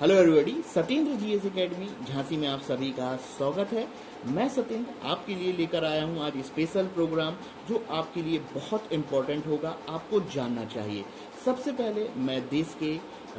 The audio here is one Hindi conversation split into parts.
Hello everybody, Satyendra GS academy Jhansi में आप सभी का स्वागत है। मैं सत्येंद्र आपके लिए लेकर आया हूं आज स्पेशल प्रोग्राम जो आपके लिए बहुत इम्पोर्टेंट होगा, आपको जानना चाहिए। सबसे पहले मैं देश के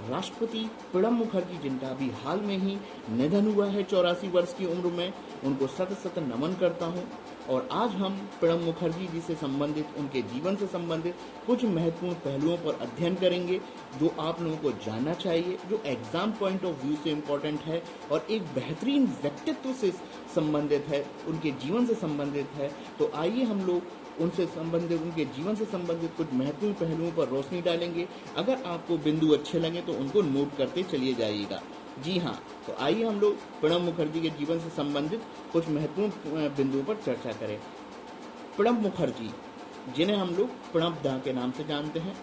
राष्ट्रपति प्रणब मुखर्जी, जिनका अभी हाल में ही निधन हुआ है 84 वर्ष की उम्र में, उनको शत शत नमन करता हूं। और आज हम प्रणब मुखर्जी जी से संबंधित, उनके जीवन से संबंधित कुछ महत्वपूर्ण पहलुओं पर अध्ययन करेंगे जो आप लोगों को जानना चाहिए, जो एग्जाम पॉइंट ऑफ व्यू से इम्पोर्टेंट है और एक बेहतरीन व्यक्तित्व से संबंधित है, उनके जीवन से संबंधित है। तो आइए हम लोग उनसे संबंधित, उनके जीवन से संबंधित कुछ महत्वपूर्ण पहलुओं पर रोशनी डालेंगे। अगर आपको बिंदु अच्छे लगे तो उनको नोट करते चलिए जाइएगा। जी हाँ, तो आइए हम लोग प्रणब मुखर्जी के जीवन से संबंधित कुछ महत्वपूर्ण बिंदुओं पर चर्चा करें। प्रणब मुखर्जी, जिन्हें हम लोग प्रणब दा के नाम से जानते हैं,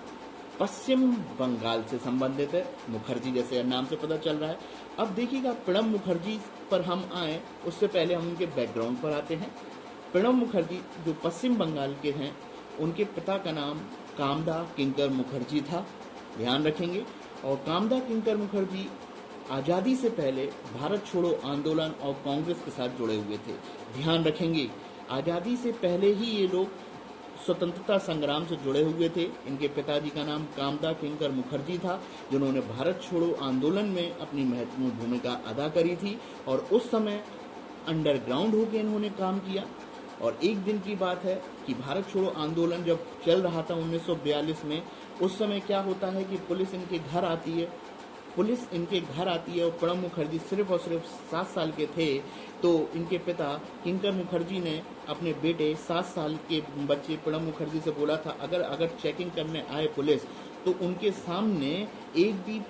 पश्चिम बंगाल से संबंधित है। मुखर्जी जैसे नाम से पता चल रहा है। अब देखिएगा, प्रणब मुखर्जी पर हम आए उससे पहले हम उनके बैकग्राउंड पर आते हैं। प्रणब मुखर्जी जो पश्चिम बंगाल के हैं, उनके पिता का नाम कामदा किंकर मुखर्जी था, ध्यान रखेंगे। और कामदा किंकर मुखर्जी आज़ादी से पहले भारत छोड़ो आंदोलन और कांग्रेस के साथ जुड़े हुए थे, ध्यान रखेंगे। आज़ादी से पहले ही ये लोग स्वतंत्रता संग्राम से जुड़े हुए थे। इनके पिताजी का नाम कामदा किंकर मुखर्जी था, जिन्होंने भारत छोड़ो आंदोलन में अपनी महत्वपूर्ण भूमिका अदा करी थी और उस समय अंडरग्राउंड होकर इन्होंने काम किया। और एक दिन की बात है कि भारत छोड़ो आंदोलन जब चल रहा था 1942 में, उस समय क्या होता है कि पुलिस इनके घर आती है और प्रणब मुखर्जी सिर्फ और सिर्फ 7 साल के थे। तो इनके पिता किंकर मुखर्जी ने अपने बेटे 7 साल के बच्चे प्रणब मुखर्जी से बोला था, अगर चेकिंग करने आए पुलिस तो उनके सामने एक भी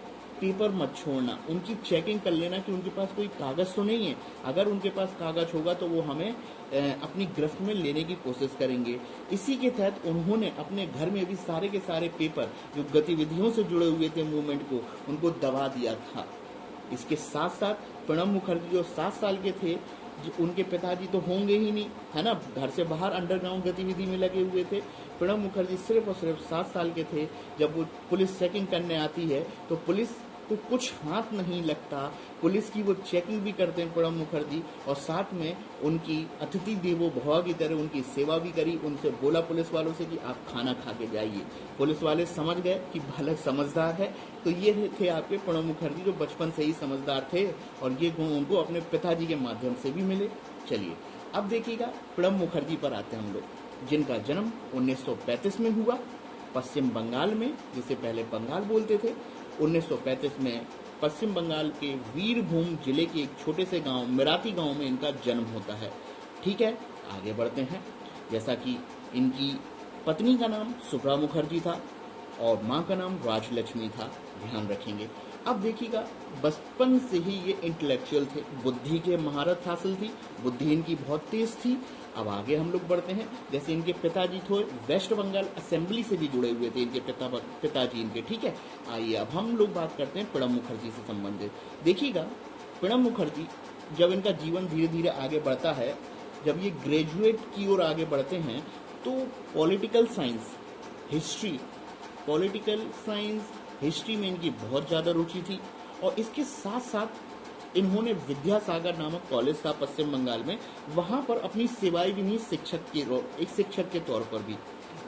पेपर मत छोड़ना, उनकी चेकिंग कर लेना कि उनके पास कोई कागज तो नहीं है। अगर उनके पास कागज होगा तो वो हमें अपनी गिरफ्त में लेने की कोशिश करेंगे। इसी के तहत उन्होंने अपने घर में भी सारे के सारे पेपर जो गतिविधियों से जुड़े हुए थे मूवमेंट को, उनको दबा दिया था। इसके साथ साथ प्रणब मुखर्जी जो 7 साल के थे, उनके पिताजी तो होंगे ही नहीं, है ना, घर से बाहर अंडरग्राउंड गतिविधि में लगे हुए थे। प्रणब मुखर्जी सिर्फ और सिर्फ 7 साल के थे। जब वो पुलिस चेकिंग करने आती है तो पुलिस को कुछ हाथ नहीं लगता, पुलिस की वो चेकिंग भी करते हैं प्रणब मुखर्जी, और साथ में उनकी अतिथि देवो भव की तरह उनकी सेवा भी करी। उनसे बोला पुलिस वालों से कि आप खाना खा के जाइए। पुलिस वाले समझ गए कि बालक समझदार है। तो ये थे आपके प्रणब मुखर्जी, जो बचपन से ही समझदार थे और ये गुण उनको अपने पिताजी के माध्यम से भी मिले। चलिए अब देखिएगा, प्रणब मुखर्जी पर आते हैं हम लोग, जिनका जन्म 1935 में हुआ पश्चिम बंगाल में, जिसे पहले बंगाल बोलते थे। 1935 में पश्चिम बंगाल के वीरभूम जिले के एक छोटे से गांव मिराती गांव में इनका जन्म होता है। ठीक है, आगे बढ़ते हैं। जैसा कि इनकी पत्नी का नाम सुभ्रा मुखर्जी था और मां का नाम राजलक्ष्मी था, ध्यान रखेंगे। अब देखिएगा, बचपन से ही ये इंटेलेक्चुअल थे, बुद्धि के महारत हासिल थी, बुद्धि इनकी बहुत तेज थी। अब आगे हम लोग बढ़ते हैं। जैसे इनके पिताजी थे वेस्ट बंगाल असेंबली से भी जुड़े हुए थे इनके पिताजी इनके, ठीक है। आइए अब हम लोग बात करते हैं प्रणब मुखर्जी से संबंधित। देखिएगा, प्रणब मुखर्जी जब इनका जीवन धीरे धीरे आगे बढ़ता है, जब ये ग्रेजुएट की ओर आगे बढ़ते हैं, तो पॉलिटिकल साइंस हिस्ट्री में इनकी बहुत ज़्यादा रुचि थी। और इसके साथ साथ इन्होंने विद्यासागर नामक कॉलेज था पश्चिम बंगाल में, वहां पर अपनी सेवाएं भी एक शिक्षक के तौर पर भी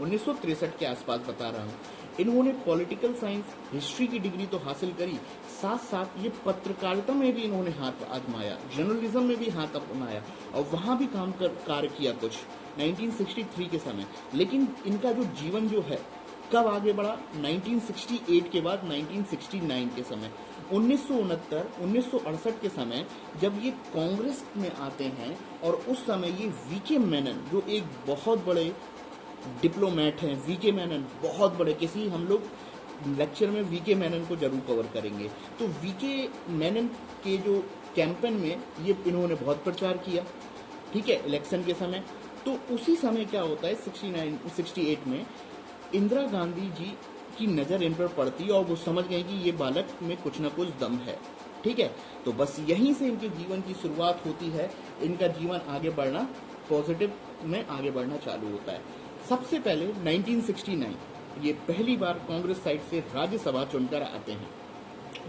1963 के आसपास बता रहा हूँ। इन्होंने पॉलिटिकल साइंस हिस्ट्री की डिग्री तो हासिल करी, साथ साथ ये पत्रकारिता में भी इन्होंने हाथ आजमाया, जर्नलिज्म में भी हाथ अपनाया और वहां भी कार्य किया कुछ 1963 के समय। लेकिन इनका जो जीवन जो है कब आगे बढ़ा, 1968 के बाद 1969 के समय, 1968 के समय जब ये कांग्रेस में आते हैं। और उस समय ये वीके मेनन, जो एक बहुत बड़े डिप्लोमेट हैं, वीके मेनन बहुत बड़े, किसी हम लोग लेक्चर में वीके मेनन को जरूर कवर करेंगे। तो वीके मेनन के जो कैंपेन में ये इन्होंने बहुत प्रचार किया, ठीक है, इलेक्शन के समय। तो उसी समय क्या होता है, 68 में इंदिरा गांधी जी की नज़र इन पर पड़ती और वो समझ गए कि ये बालक में कुछ न कुछ दम है, ठीक है। तो बस यहीं से इनके जीवन की शुरुआत होती है, इनका जीवन आगे बढ़ना, पॉजिटिव में आगे बढ़ना चालू होता है। सबसे पहले 1969 ये पहली बार कांग्रेस साइड से राज्यसभा चुनकर आते हैं।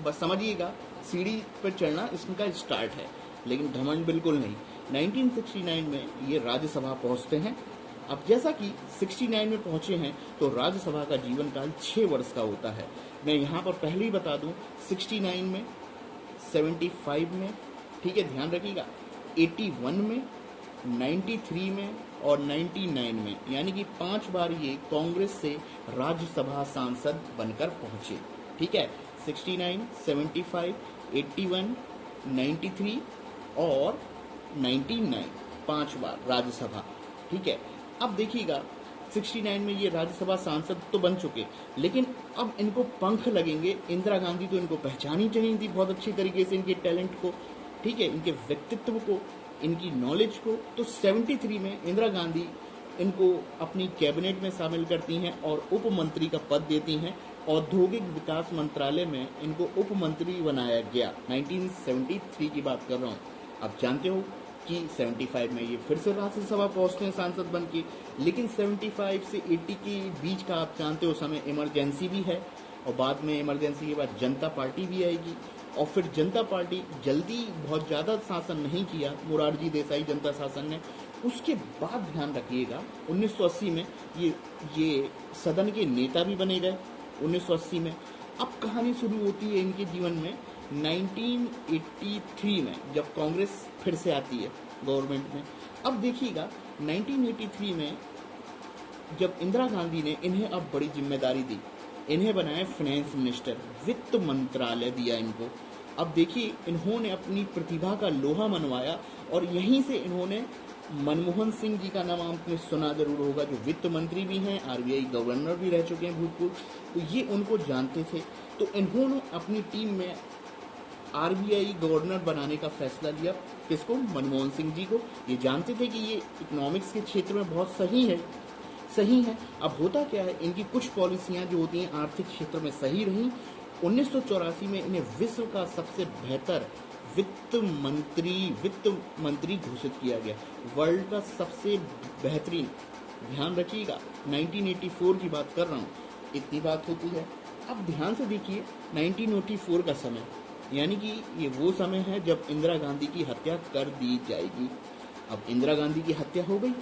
बस समझिएगा, सीढ़ी पर चढ़ना इसका स्टार्ट है, लेकिन घमंड बिल्कुल नहीं। 1969 में ये राज्यसभा पहुंचते हैं। अब जैसा कि 69 में पहुंचे हैं तो राज्यसभा का जीवन काल 6 वर्ष का होता है। मैं यहाँ पर पहले ही बता दूं, 69 में, 75 में, ठीक है ध्यान रखिएगा, 81 में, 93 में और 99 में, यानी कि 5 बार ये कांग्रेस से राज्यसभा सांसद बनकर पहुंचे। ठीक है, 69, 75, 81, 93 और 99, 5 बार राज्यसभा। ठीक है, अब देखिएगा 69 में ये राज्यसभा सांसद तो बन चुके, लेकिन अब इनको पंख लगेंगे। इंदिरा गांधी तो इनको पहचान ही चाहिए थी बहुत अच्छी तरीके से, इनके टैलेंट को, ठीक है, इनके व्यक्तित्व को, इनकी नॉलेज को। तो 73 में इंदिरा गांधी इनको अपनी कैबिनेट में शामिल करती हैं और उप मंत्री का पद देती हैं। औद्योगिक विकास मंत्रालय में इनको उप मंत्री बनाया गया। 1973 की बात कर रहा हूँ। आप जानते हो कि 75 में ये फिर से राज्यसभा पहुंचते हैं सांसद बन के, लेकिन 75 से 80 के बीच का आप जानते हो समय इमरजेंसी भी है, और बाद में इमरजेंसी के बाद जनता पार्टी भी आएगी, और फिर जनता पार्टी जल्दी बहुत ज़्यादा शासन नहीं किया मोरारजी देसाई जनता शासन ने। उसके बाद ध्यान रखिएगा 1980 में ये सदन के नेता भी बने गए 1980 में। अब कहानी शुरू होती है इनके जीवन में 1983 में, जब कांग्रेस फिर से आती है गवर्नमेंट में। अब देखिएगा 1983 में जब इंदिरा गांधी ने इन्हें अब बड़ी जिम्मेदारी दी, इन्हें बनाया फाइनेंस मिनिस्टर, वित्त मंत्रालय दिया इनको। अब देखिए इन्होंने अपनी प्रतिभा का लोहा मनवाया, और यहीं से इन्होंने मनमोहन सिंह जी का नाम आपने सुना जरूर होगा, जो वित्त मंत्री भी हैं, आरबीआई गवर्नर भी रह चुके हैं भूतपूर्व, तो ये उनको जानते थे। तो इन्होंने अपनी टीम में आरबीआई गवर्नर बनाने का फैसला लिया। किसको? मनमोहन सिंह जी को। ये जानते थे कि ये इकोनॉमिक्स के क्षेत्र में बहुत सही है। अब होता क्या है, इनकी कुछ पॉलिसियां जो होती हैं आर्थिक क्षेत्र में सही रहीं। 1984 में इन्हें विश्व का सबसे बेहतर वित्त मंत्री घोषित किया गया, वर्ल्ड का सबसे बेहतरीन। ध्यान रखिएगा 1984 की बात कर रहा हूँ, इतनी बात होती है। अब ध्यान से देखिए 1984 का समय, यानी कि ये वो समय है जब इंदिरा गांधी की हत्या कर दी जाएगी। अब इंदिरा गांधी की हत्या हो गई,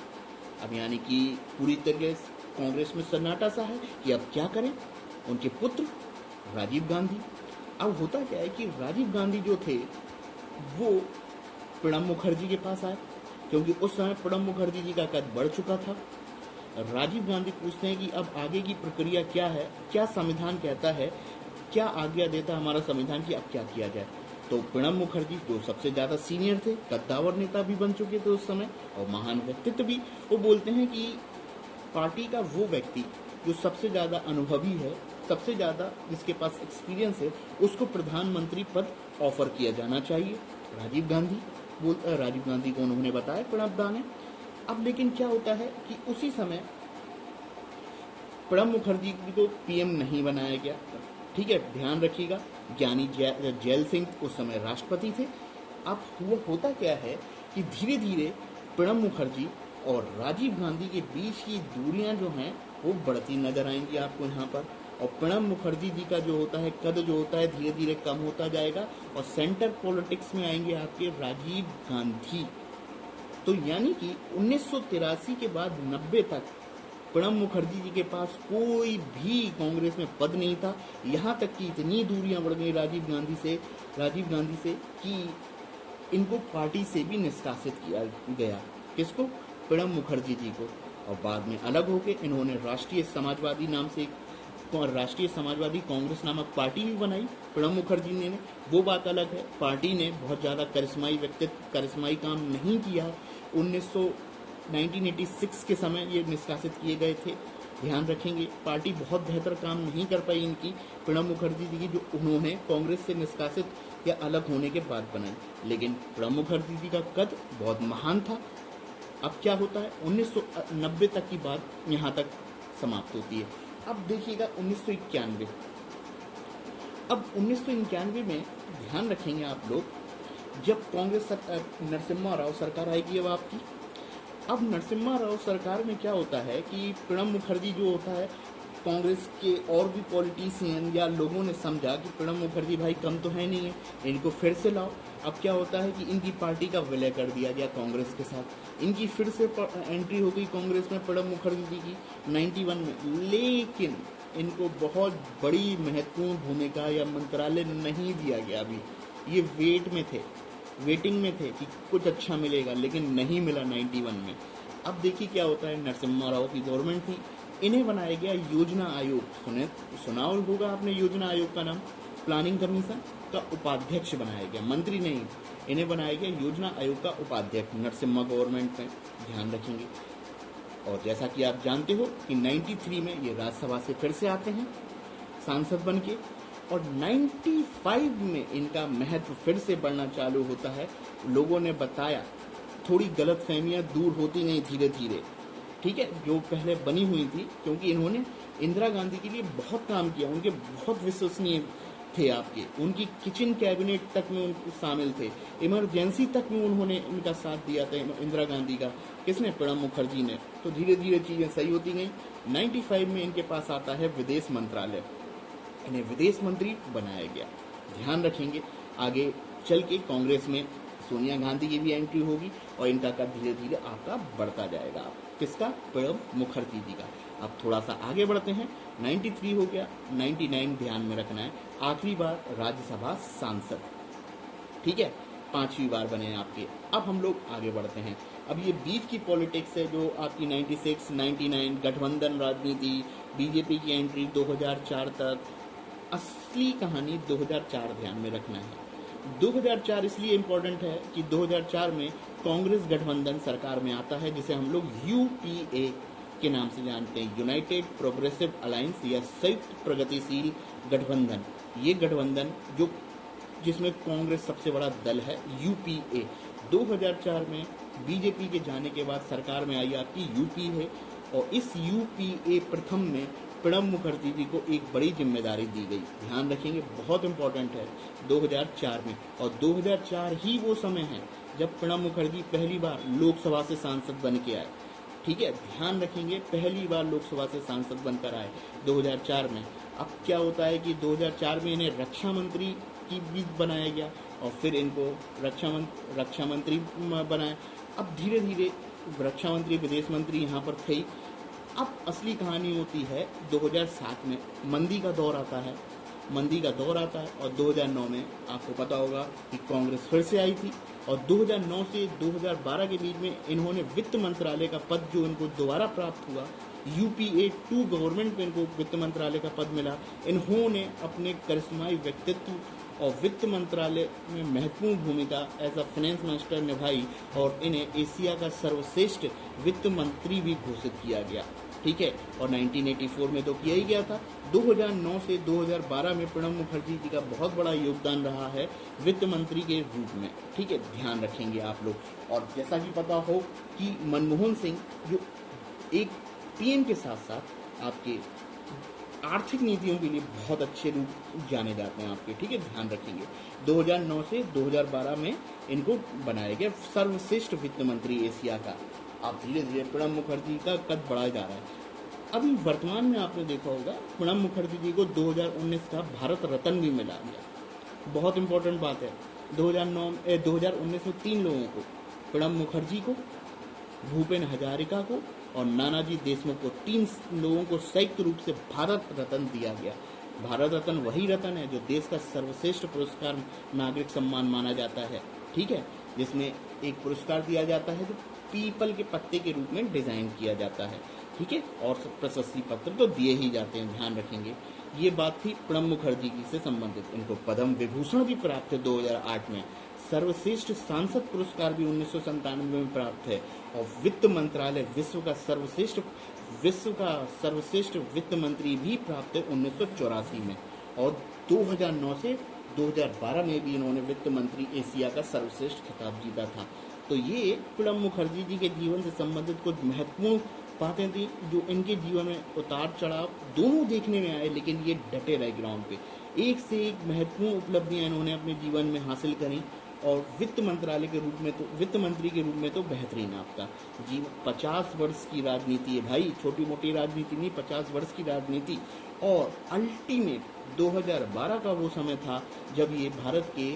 अब यानी कि पूरी तरीके से कांग्रेस में सन्नाटा सा है कि अब क्या करें। उनके पुत्र राजीव गांधी, अब होता क्या है कि राजीव गांधी जो थे वो प्रणब मुखर्जी के पास आए, क्योंकि उस समय प्रणब मुखर्जी जी का कद बढ़ चुका था। राजीव गांधी पूछते हैं कि अब आगे की प्रक्रिया क्या है, क्या संविधान कहता है, क्या आज्ञा देता हमारा संविधान कि अब क्या किया जाए। तो प्रणब मुखर्जी जो सबसे ज्यादा सीनियर थे, कद्दावर नेता भी बन चुके थे उस समय और महान व्यक्तित्व भी, वो बोलते हैं कि पार्टी का वो व्यक्ति जो सबसे ज्यादा अनुभवी है, सबसे ज्यादा जिसके पास एक्सपीरियंस है, उसको प्रधानमंत्री पद ऑफर किया जाना चाहिए। राजीव गांधी को उन्होंने बताया प्रणब दा ने। अब लेकिन क्या होता है कि उसी समय प्रणब मुखर्जी को पीएम नहीं बनाया गया। ठीक है, ध्यान रखिएगा, ज्ञानी जैल सिंह उस समय राष्ट्रपति थे। अब होता क्या है कि धीरे धीरे प्रणब मुखर्जी और राजीव गांधी के बीच की दूरियां जो हैं वो बढ़ती नजर आएंगी आपको यहाँ पर, और प्रणब मुखर्जी जी का जो होता है कद जो होता है धीरे धीरे कम होता जाएगा, और सेंटर पॉलिटिक्स में आएंगे आपके राजीव गांधी। तो यानी कि 1983 के बाद 90 तक प्रणब मुखर्जी जी के पास कोई भी कांग्रेस में पद नहीं था। यहाँ तक कि इतनी दूरियां बढ़ गई राजीव गांधी से कि इनको पार्टी से भी निष्कासित किया गया। किसको? प्रणब मुखर्जी जी को। और बाद में अलग होकर इन्होंने राष्ट्रीय समाजवादी कांग्रेस नामक पार्टी भी बनाई प्रणब मुखर्जी ने। वो बात अलग है, पार्टी ने बहुत ज्यादा करिश्माई काम नहीं किया। 1986 के समय ये निष्कासित किए गए थे। ध्यान रखेंगे, पार्टी बहुत बेहतर काम नहीं कर पाई इनकी प्रणब मुखर्जी जी की, जो उन्होंने कांग्रेस से निष्कासित या अलग होने के बाद बनाई। लेकिन प्रणब मुखर्जी जी का कद बहुत महान था। अब क्या होता है, 1990 तक की बात यहाँ तक समाप्त होती है। अब देखिएगा 1991। अब 1991 में ध्यान रखेंगे आप लोग, जब कांग्रेस नरसिम्हा राव सरकार आएगी अब आपकी। अब नरसिम्हा राव सरकार में क्या होता है कि प्रणब मुखर्जी जो होता है कांग्रेस के और भी पॉलिटिशियन या लोगों ने समझा कि प्रणब मुखर्जी भाई कम तो है नहीं है, इनको फिर से लाओ। अब क्या होता है कि इनकी पार्टी का विलय कर दिया गया कांग्रेस के साथ, इनकी फिर से एंट्री हो गई कांग्रेस में प्रणब मुखर्जी जी की 91 में। लेकिन इनको बहुत बड़ी महत्वपूर्ण भूमिका या मंत्रालय नहीं दिया गया। अभी ये वेटिंग में थे कि कुछ अच्छा मिलेगा, लेकिन नहीं मिला 91 में। अब देखिए क्या होता है, नरसिम्हा राव की गवर्नमेंट थी, इन्हें बनाया गया योजना आयोग। सुना होगा आपने योजना आयोग का नाम। प्लानिंग कमीशन का उपाध्यक्ष बनाया गया, मंत्री नहीं, इन्हें बनाया गया योजना आयोग का उपाध्यक्ष नरसिम्हा गवर्नमेंट में, ध्यान रखेंगे। और जैसा कि आप जानते हो कि 93 में ये राज्यसभा से फिर से आते हैं सांसद बन के, और 95 में इनका महत्व फिर से बढ़ना चालू होता है। लोगों ने बताया, थोड़ी गलतफहमियां दूर होती गई धीरे धीरे, ठीक है, जो पहले बनी हुई थी, क्योंकि इन्होंने इंदिरा गांधी के लिए बहुत काम किया, उनके बहुत विश्वसनीय थे आपके, उनकी किचन कैबिनेट तक में उन शामिल थे, इमरजेंसी तक में उन्होंने इनका साथ दिया था इंदिरा गांधी का। किसने? प्रणब मुखर्जी ने। तो धीरे धीरे चीजें सही होती गई। 95 में इनके पास आता है विदेश मंत्रालय, इन्हें विदेश मंत्री बनाया गया। ध्यान रखेंगे आगे चल के कांग्रेस में सोनिया गांधी की भी एंट्री होगी और इनका कद धीरे धीरे आपका बढ़ता जाएगा। किसका? प्रणब मुखर्जी जी का। अब थोड़ा सा आगे बढ़ते हैं, 93 हो गया, 99 ध्यान में रखना है, आखिरी बार राज्यसभा सांसद, ठीक है, 5वीं बार बने हैं आपके। अब हम लोग आगे बढ़ते हैं। अब ये बीच की पॉलिटिक्स है जो आपकी 96, 99 गठबंधन राजनीति, बीजेपी की एंट्री 2004 तक। असली कहानी 2004 ध्यान में रखना है। 2004 इसलिए इम्पोर्टेंट है कि 2004 में कांग्रेस गठबंधन सरकार में आता है, जिसे हम लोग यूपीए के नाम से जानते हैं, यूनाइटेड प्रोग्रेसिव अलायंस या संयुक्त प्रगतिशील गठबंधन। ये गठबंधन जो जिसमें कांग्रेस सबसे बड़ा दल है, यूपीए। 2004 में बीजेपी के जाने के बाद सरकार में आई आपकी यूपीए, और इस यूपीए प्रथम में प्रणब मुखर्जी जी को एक बड़ी जिम्मेदारी दी गई। ध्यान रखेंगे, बहुत इंपॉर्टेंट है 2004 में। और 2004 ही वो समय है जब प्रणब मुखर्जी पहली बार लोकसभा से सांसद बन के आए, ठीक है, ध्यान रखेंगे, पहली बार लोकसभा से सांसद बनकर आए 2004 में। अब क्या होता है कि 2004 में इन्हें रक्षा मंत्री की भी बनाया गया, और फिर इनको रक्षा मंत्री बनाया। अब धीरे धीरे रक्षा मंत्री, विदेश मंत्री यहाँ पर थे। अब असली कहानी होती है 2007 में मंदी का दौर आता है, और 2009 में आपको पता होगा कि कांग्रेस फिर से आई थी, और 2009 से 2012 के बीच में इन्होंने वित्त मंत्रालय का पद जो इनको दोबारा प्राप्त हुआ, यूपीए 2 गवर्नमेंट में इनको वित्त मंत्रालय का पद मिला। इन्होंने अपने करिश्माई व्यक्तित्व और वित्त मंत्रालय में महत्वपूर्ण भूमिका एज अ फाइनेंस मिनिस्टर निभाई, और इन्हें एशिया का सर्वश्रेष्ठ वित्त मंत्री भी घोषित किया गया, ठीक है, और 1984 में तो किया ही गया था। 2009 से 2012 में प्रणब मुखर्जी जी का बहुत बड़ा योगदान रहा है वित्त मंत्री के रूप में, ठीक है, ध्यान रखेंगे आप लोग। और जैसा कि पता हो कि मनमोहन सिंह जो एक पीएम के साथ साथ आपके आर्थिक नीतियों के लिए बहुत अच्छे रूप जाने जाते हैं आपके, ठीक है, ध्यान रखेंगे। 2009 से 2012 में इनको बनाया गया सर्वश्रेष्ठ वित्त मंत्री एशिया का। आप धीरे धीरे प्रणब मुखर्जी का कद बढ़ा जा रहा है। अभी वर्तमान में आपने देखा होगा प्रणब मुखर्जी जी को 2019 का भारत रत्न भी मिला गया। बहुत इंपॉर्टेंट बात है। 2019 में 3 लोगों को, प्रणब मुखर्जी को, भूपेन हजारिका को और नानाजी देशमुख को, 3 लोगों को संयुक्त रूप से भारत रत्न दिया गया। भारत रत्न वही रत्न है जो देश का सर्वश्रेष्ठ पुरस्कार, नागरिक सम्मान माना जाता है, ठीक है, जिसमें एक पुरस्कार दिया जाता है जो पीपल के पत्ते के रूप में डिजाइन किया जाता है, ठीक है, और प्रशस्ति पत्र तो दिए ही जाते हैं, ध्यान रखेंगे। ये बात थी प्रणब मुखर्जी जी से संबंधित। इनको पद्म विभूषण भी प्राप्त है 2008 में, सर्वश्रेष्ठ सांसद पुरस्कार भी 1997 में प्राप्त है, और वित्त मंत्रालय विश्व का सर्वश्रेष्ठ वित्त मंत्री भी प्राप्त है 1984 में, और 2009 से 2012 में भी इन्होंने वित्त मंत्री एशिया का सर्वश्रेष्ठ खिताब जीता था। तो ये प्रणब मुखर्जी जी के जीवन से संबंधित कुछ महत्वपूर्ण बातें थी जो इनके जीवन में उतार चढ़ाव दोनों देखने में आए, लेकिन ये डटे रहे ग्राउंड पे। एक से एक महत्वपूर्ण उपलब्धियां इन्होंने अपने जीवन में हासिल करी, और वित्त मंत्रालय के रूप में तो वित्त मंत्री के रूप में तो बेहतरीन आपका जी। 50 वर्ष की राजनीति है भाई, छोटी मोटी राजनीति नहीं, 50 वर्ष की राजनीति। और अल्टीमेट 2012 का वो समय था जब ये भारत के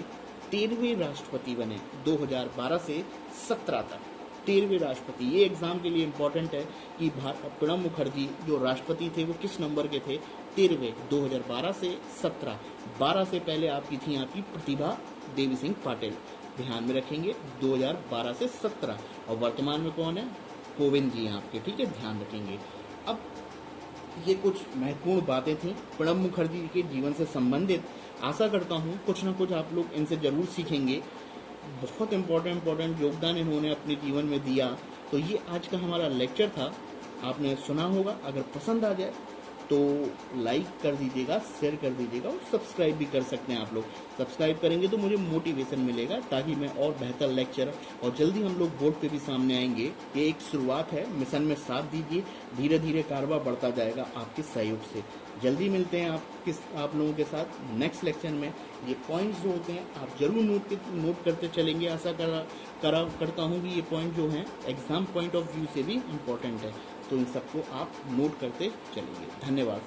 13वें राष्ट्रपति बने, 2012 से 17 तक 13वें राष्ट्रपति। ये एग्जाम के लिए इम्पोर्टेंट है कि प्रणब मुखर्जी जो राष्ट्रपति थे वो किस नंबर के थे, 13वें, 2012 से 17। 12 से पहले आपकी थी आपकी प्रतिभा देवी सिंह पाटिल, ध्यान में रखेंगे 2012 से 17। और वर्तमान में कौन है, कोविंद जी आपके, ठीक है, ध्यान रखेंगे। अब ये कुछ महत्वपूर्ण बातें थी प्रणब मुखर्जी के जीवन से संबंधित। आशा करता हूँ कुछ ना कुछ आप लोग इनसे जरूर सीखेंगे। बहुत इम्पोर्टेंट योगदान इन्होंने अपने जीवन में दिया। तो ये आज का हमारा लेक्चर था, आपने सुना होगा। अगर पसंद आ जाए तो लाइक कर दीजिएगा, शेयर कर दीजिएगा और सब्सक्राइब भी कर सकते हैं आप लोग। सब्सक्राइब करेंगे तो मुझे मोटिवेशन मिलेगा ताकि मैं और बेहतर लेक्चर, और जल्दी हम लोग बोर्ड पे भी सामने आएंगे। ये एक शुरुआत है, मिशन में साथ दीजिए, धीरे धीरे कारवा बढ़ता जाएगा आपके सहयोग से। जल्दी मिलते हैं आप लोगों के साथ नेक्स्ट लेक्चर में। ये पॉइंट्स जो होते हैं आप जरूर नोट करते चलेंगे। आशा करता हूँ कि ये पॉइंट जो हैं एग्जाम पॉइंट ऑफ व्यू से भी इम्पोर्टेंट है, तो इन सबको आप नोट करते चलेंगे। धन्यवाद।